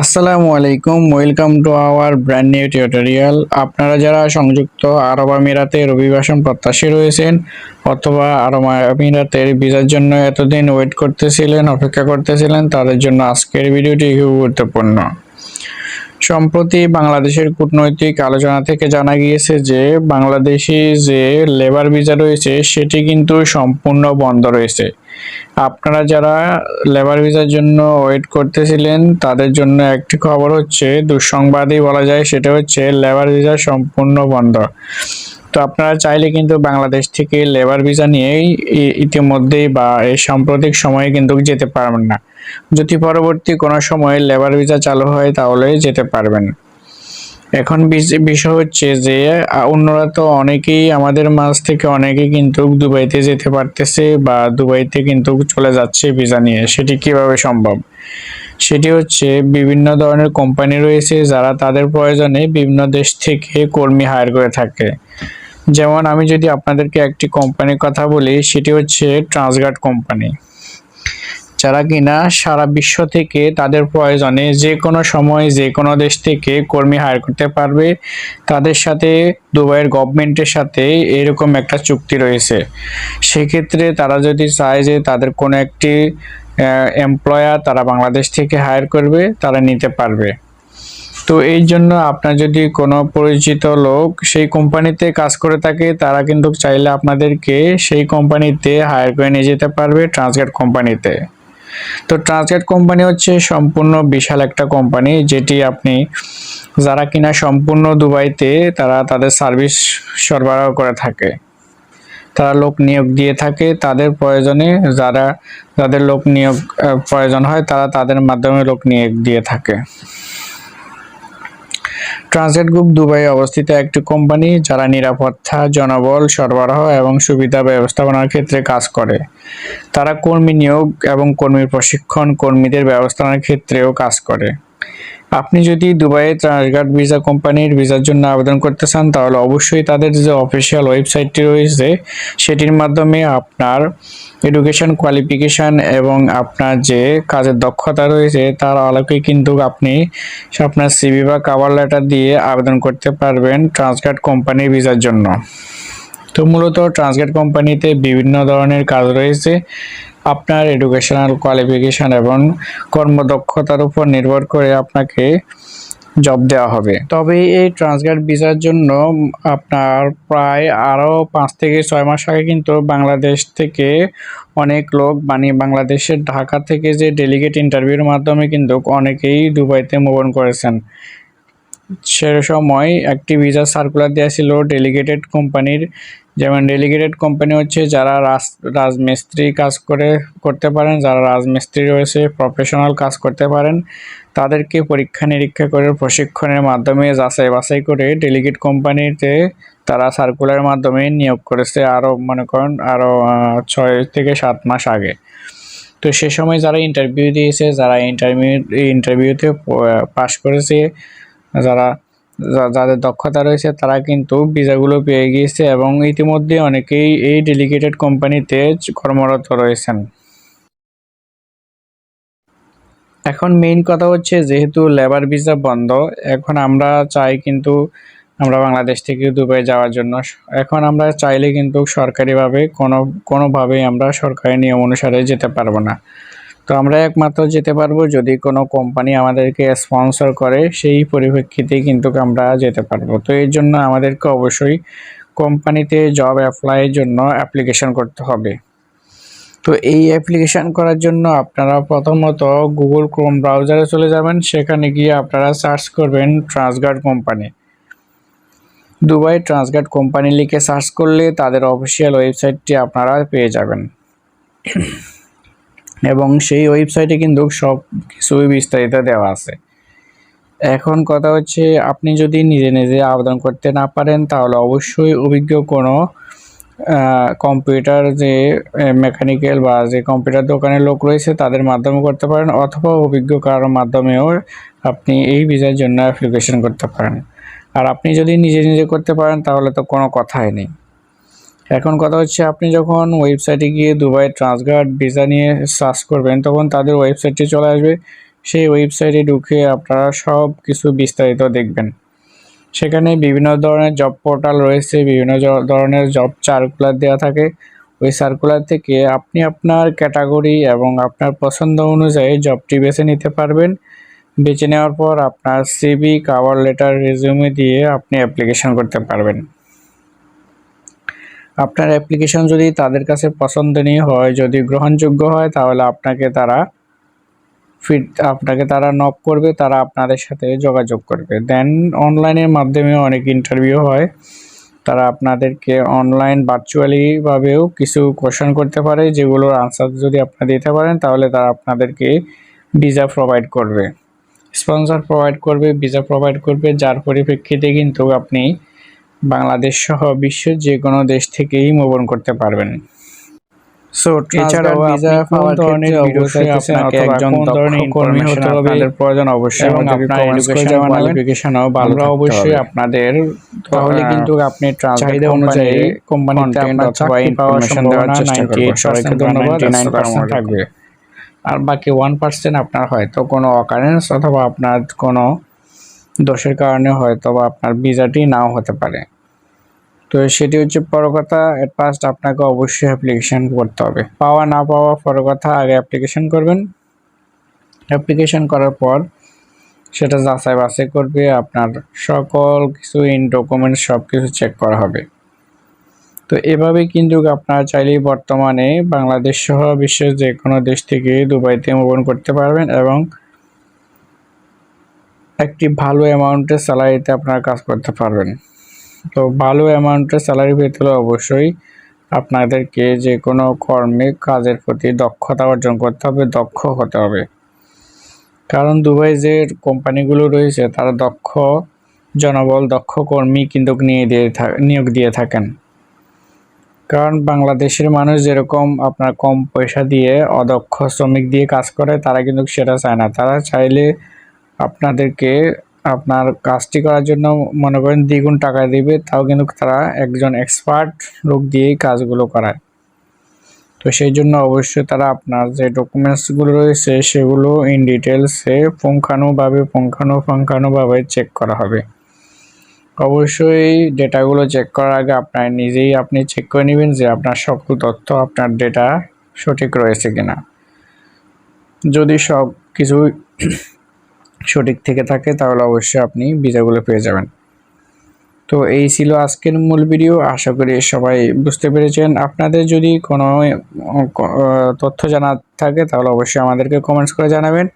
আসসালামু আলাইকুম, welcome to our brand new tutorial. আপনারা যারা সংযুক্ত আরব আমিরাতের অভিবাসন প্রত্যাশী রয়েছেন অথবা আরব আমিরাতের ভিসার জন্য এতদিন ওয়েট করতেছিলেন, অপেক্ষা করতেছিলেন, তাদের জন্য আজকের ভিডিওটি খুব গুরুত্বপূর্ণ। সম্প্রতি বাংলাদেশের কূটনৈতিক আলোচনা থেকে জানা গিয়েছে যে বাংলাদেশি যে লেবার ভিসা রয়েছে সেটি কিন্তু সম্পূর্ণ বন্ধ রয়েছে। আপনারা যারা লেবার ভিসার জন্য ওয়েট করতেছিলেন তাদের জন্য একটি খবর হচ্ছে, দুঃসংবাদই বলা যায়, সেটা হচ্ছে লেবার ভিসা সম্পূর্ণ বন্ধ। তো আপনারা চাইলে কিন্তু বাংলাদেশ থেকে লেবার ভিসা নিয়েই ইতিমধ্যেই বা এই সাম্প্রতিক সময়ে কিন্তু যেতে পারবেন না। যদি পরবর্তী কোনো সময়ে লেবার ভিসা চালু হয় তাহলে যেতে পারবেন। এখন বিষয় হচ্ছে যে অন্যরা তো অনেকেই আমাদের মাঝ থেকে অনেকেই কিন্তু দুবাইতে যেতে পারতেছে বা দুবাইতে কিন্তু চলে যাচ্ছে ভিসা নিয়ে। সেটি কিভাবে সম্ভব? সেটি হচ্ছে বিভিন্ন ধরনের কোম্পানি রয়েছে যারা তাদের প্রয়োজনে বিভিন্ন দেশ থেকে কর্মী হায়ার করে থাকে। যেমন আমি যদি আপনাদেরকে একটি কোম্পানির কথা বলি, সেটি হচ্ছে ট্রান্সগার্ড কোম্পানি, যারা কিনা সারা বিশ্ব থেকে তাদের প্রয়োজনে যে কোনো সময় যে কোনো দেশ থেকে কর্মী হায়ার করতে পারবে। তাদের সাথে দুবাইয়ের গভর্নমেন্টের সাথে এরকম একটা চুক্তি রয়েছে। সেক্ষেত্রে তারা যদি চায় যে তাদের কোনো একটি এমপ্লয়ার তারা বাংলাদেশ থেকে হায়ার করবে, তারা নিতে পারবে। তো এই জন্য আপনার যদি কোনো পরিচিত লোক সেই কোম্পানিতে কাজ করে থাকে, তারা কিন্তু চাইলে আপনাদেরকে সেই কোম্পানিতে হায়ার করে নিয়ে যেতে পারবে, ট্রান্সগার্ড কোম্পানিতে। তো ট্রান্সগার্ড কোম্পানি হচ্ছে সম্পূর্ণ বিশাল একটা কোম্পানি, যেটি আপনি যারা কিনা সম্পূর্ণ দুবাইতে তারা তাদের সার্ভিস সরবরাহ করে থাকে। তারা লোক নিয়োগ দিয়ে থাকে তাদের প্রয়োজনে, যাদের লোক নিয়োগ প্রয়োজন হয় তারা তাদের মাধ্যমে লোক নিয়োগ দিয়ে থাকে। ট্রান্সগার্ড গ্রুপ দুবাইয়ে অবস্থিত একটি কোম্পানি যারা নিরাপত্তা, জনবল সরবরাহ এবং সুবিধা ব্যবস্থাপনার ক্ষেত্রে কাজ করে। তারা কর্মী নিয়োগ এবং কর্মী প্রশিক্ষণ, কর্মীদের ব্যবস্থাপনার ক্ষেত্রেও কাজ করে। আপনি যদি দুবাইয়ে ট্রান্সগার্ড ভিসা কোম্পানির ভিসার জন্য আবেদন করতে চান তাহলে অবশ্যই তাদের যে অফিসিয়াল ওয়েবসাইটটি রয়েছে সেটির মাধ্যমে আপনার এডুকেশন কোয়ালিফিকেশান এবং আপনার যে কাজের দক্ষতা রয়েছে তার আলোকে কিন্তু আপনি আপনার সিভি বা কভার লেটার দিয়ে আবেদন করতে পারবেন ট্রান্সগার্ড কোম্পানির ভিসার জন্য। তো মূলত ট্রান্সগার্ড কোম্পানিতে বিভিন্ন ধরনের কাজ রয়েছে। আপনার এডুকেশনাল কোয়ালিফিকেশান এবং কর্মদক্ষতার উপর নির্ভর করে আপনাকে জব দেওয়া হবে। তবে এই ট্রান্সগার্ড ভিসার জন্য আপনার প্রায় আরও 5 থেকে 6 মাস আগে কিন্তু বাংলাদেশ থেকে অনেক লোক বাংলাদেশের ঢাকা থেকে যে ডেলিগেট ইন্টারভিউর মাধ্যমে কিন্তু অনেকেই দুবাইতে মুভ অন করেছেন। সে সময় একটি ভিসা সার্কুলার দেওয়া ছিল ডেলিগেটেড কোম্পানির। যেমন ডেলিগেটেড কোম্পানি হচ্ছে যারা রাজমিস্ত্রি কাজ করতে পারেন, যারা রাজমিস্ত্রি রয়েছে, প্রফেশনাল কাজ করতে পারেন, তাদেরকে পরীক্ষা নিরীক্ষা করে প্রশিক্ষণের মাধ্যমে যাচাই বাছাই করে ডেলিগেট কোম্পানিতে তারা সার্কুলারের মাধ্যমে নিয়োগ করেছে আরও মনে করেন আরও 6 থেকে 7 মাস আগে। তো সে সময় যারা ইন্টারভিউ দিয়েছে, যারা ইন্টারভিউতে পাশ করেছে, যাদের দক্ষতা রয়েছে তারা কিন্তু ভিসাগুলো পেয়ে গিয়েছে এবং ইতিমধ্যে অনেকেই এই ডেলিগেটেড কোম্পানিতে কর্মরত রয়েছেন। এখন মেইন কথা হচ্ছে, যেহেতু লেবার ভিসা বন্ধ, এখন আমরা চাই কিন্তু আমরা বাংলাদেশ থেকে দুবাই যাওয়ার জন্য এখন আমরা চাইলে কিন্তু সরকারিভাবে কোনোভাবেই আমরা সরকারি নিয়ম অনুসারে যেতে পারবো না। তো আমরা একমাত্র যেতে পারবো যদি কোনো কোম্পানি আমাদেরকে স্পন্সর করে, সেই পরিপ্রেক্ষিতেই কিন্তু আমরা যেতে পারবো। তো এর জন্য আমাদেরকে অবশ্যই কোম্পানিতে জব অ্যাপ্লাইয়ের জন্য অ্যাপ্লিকেশন করতে হবে। তো এই অ্যাপ্লিকেশন করার জন্য আপনারা প্রথমত গুগল ক্রোম ব্রাউজারে চলে যাবেন। সেখানে গিয়ে আপনারা সার্চ করবেন Transguard company. Dubai Transguard company লিখে সার্চ করলে তাদের অফিসিয়াল ওয়েবসাইটটি আপনারা পেয়ে যাবেন এবং সেই ওয়েবসাইটে কিন্তু সব কিছুই বিস্তারিত দেওয়া আছে। এখন কথা হচ্ছে, আপনি যদি নিজে নিজে আবেদন করতে না পারেন তাহলে অবশ্যই অভিজ্ঞ কোনো কম্পিউটার যে মেকানিক্যাল বা যে কম্পিউটার দোকানের লোক রয়েছে তাদের মাধ্যমে করতে পারেন, অথবা অভিজ্ঞ কারোর মাধ্যমেও আপনি এই ভিসার জন্য অ্যাপ্লিকেশন করতে পারেন। আর আপনি যদি নিজে নিজে করতে পারেন তাহলে তো কোনো কথাই নেই। এখন কথা হচ্ছে, আপনি যখন ওয়েবসাইটে গিয়ে দুবাই ট্রান্সগার্ড ভিসা নিয়ে সার্চ করবেন তখন তাদের ওয়েবসাইটটি চলে আসবে। সেই ওয়েবসাইটে ঢুকে আপনারা সব কিছু বিস্তারিত দেখবেন। সেখানে বিভিন্ন ধরনের জব পোর্টাল রয়েছে, বিভিন্ন ধরনের জব সার্কুলার দেওয়া থাকে। ওই সার্কুলার থেকে আপনি আপনার ক্যাটাগরি এবং আপনার পছন্দ অনুযায়ী জবটি বেছে নিতে পারবেন। বেছে নেওয়ার পর আপনার সিভি, কভার লেটার, রেজিউমে দিয়ে আপনি অ্যাপ্লিকেশন করতে পারবেন। আপনার অ্যাপ্লিকেশন যদি তাদের কাছে পছন্দনীয় হয়, যদি গ্রহণযোগ্য হয়, তাহলে আপনাকে তারা নক করবে, তারা আপনাদের সাথে যোগাযোগ করবে। দেন অনলাইনের মাধ্যমে অনেক ইন্টারভিউ হয়। তারা আপনাদেরকে অনলাইন ভার্চুয়ালি ভাবেও কিছু কোশ্চেন করতে পারে, যেগুলোর আনসার যদি আপনারা দিতে পারেন তাহলে তারা আপনাদেরকে ভিসা প্রোভাইড করবে, স্পন্সর প্রোভাইড করবে, ভিসা প্রোভাইড করবে, যার পরিপ্রেক্ষিতে কিন্তু আপনি বাংলাদেশ সহ বিশ্বের যে কোনো দেশ থেকেই মুভ অন করতে পারবেন। সো এছাড়াও ভিসা পাওয়ার ধরনের ভিডিও চাইতেছেন অথবা একজন দক্ষ কর্মী হতে হবে, আপনাদের প্রয়োজন অবশ্যই, এবং আপনার এডুকেশন কোয়ালিফিকেশনও ভালো থাকতে হবে অবশ্যই আপনাদের। তাহলে কিন্তু আপনি চাহিদা অনুযায়ী কোম্পানিতে আপনার চাকরি পাওয়ার সম্ভাবনা 98% ধন্যবাদ 99% থাকবে। আর বাকি 1% আপনার হয়তো কোনো অকারেন্স অথবা আপনার কোনো দোষের কারণে হয়তো বা আপনার ভিসাটি নাও হতে পারে। তো সেটি হচ্ছে বড় কথা। এট ফার্স্ট আপনাকে অবশ্যই অ্যাপ্লিকেশন করতে হবে। পাওয়া না পাওয়া বড় কথা, আগে অ্যাপ্লিকেশন করবেন। অ্যাপ্লিকেশন করার পর সেটা যাচাই বাছাই করবে, আপনার সকল কিছু ডকুমেন্টস সব কিছু চেক করা হবে। তো এভাবেই কিন্তু আপনারা চাইলেই বর্তমানে বাংলাদেশ সহ বিশ্বের যে কোনো দেশ থেকে দুবাইতে মুভ অন করতে পারবেন এবং একটি ভালো অ্যামাউন্টের স্যালারিতে আপনারা কাজ করতে পারবেন। তো ভালো অ্যামাউন্টের স্যালারি পেতে হলে অবশ্যই আপনাদেরকে যে কোনো কর্মে কাজের প্রতি দক্ষতা অর্জন করতে হবে, দক্ষ হতে হবে। কারণ দুবাই যে কোম্পানিগুলো রয়েছে তারা দক্ষ জনবল, দক্ষ কর্মী কিন্তু নিয়োগ দিয়ে থাকেন। কারণ বাংলাদেশের মানুষ যেরকম আপনার কম পয়সা দিয়ে অদক্ষ শ্রমিক দিয়ে কাজ করে, তারা কিন্তু সেটা চায় না। তারা চাইলে আপনাদেরকে আপনার কাজটি করার জন্য মনে করেন দ্বিগুণ টাকা দিবে, তাও কিন্তু তারা একজন এক্সপার্ট লোক দিয়েই কাজগুলো করায়। তো সেই জন্য অবশ্যই তারা আপনার যে ডকুমেন্টসগুলো রয়েছে সেগুলো ইন ডিটেলসে পুঙ্খানুপুঙ্খানুভাবে চেক করা হবে। অবশ্যই ডেটাগুলো চেক করার আগে আপনি চেক করে নেবেন যে আপনার সকল তথ্য, আপনার ডেটা সঠিক রয়েছে কিনা। যদি সব কিছু সঠিক থেকে থাকে তাহলে অবশ্যই আপনি ভিসাগুলো পেয়ে যাবেন। তো এই ছিল আজকের মূল ভিডিও, আশা করি সবাই বুঝতে পেরেছেন। আপনাদের যদি কোনো তথ্য জানা থাকে তাহলে অবশ্যই আমাদেরকে কমেন্টস করে জানাবেন।